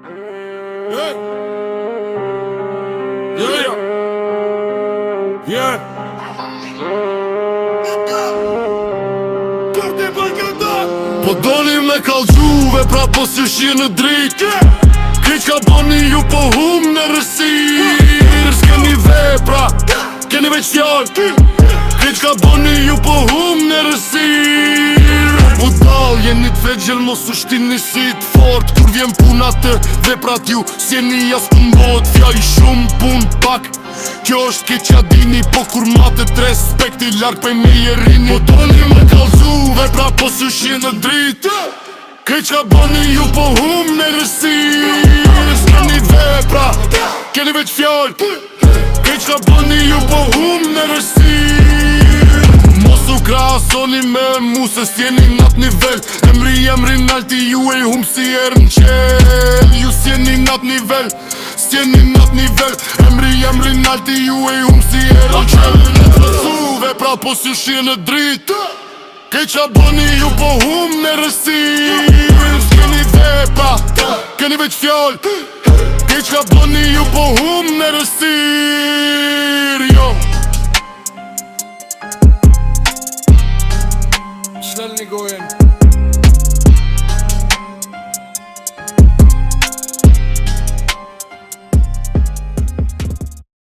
Po doni me kallxuve pra po si shi në drit Kriq ka boni ju po hum në rësir S'keni vepra, keni veç fjall Kriq ka boni ju po hum në rësir Budal, jeni t'vegjel mos u shtini si t'fort Kur vjen puna të veprat ju s'jeni jas këmbot Fja I shumë pun pak Kjo është keqa dini, po kur matet respekti larg pej me jerini Po doni me kallxuve pra po si shi në drit Kriq ka boni ju po hum në rësir S'keni vepra, keni veç fjall Kriq ka boni ju po hum në rësir Mos u krahasoni me mu se s'jeni n'at nivel Emri nalti ju e hum si erë n'qel Ju s'jeni n'at nivel S'jeni n'at nivel Emri nalti ju e hum si erë n'qel Në kallxuve pra po si shi në drit Kriq ka boni ju po hum në rësir S'keni vepra, keni veç fjall Kriq ka boni ju po hum në rësir Jo Shlel një gojen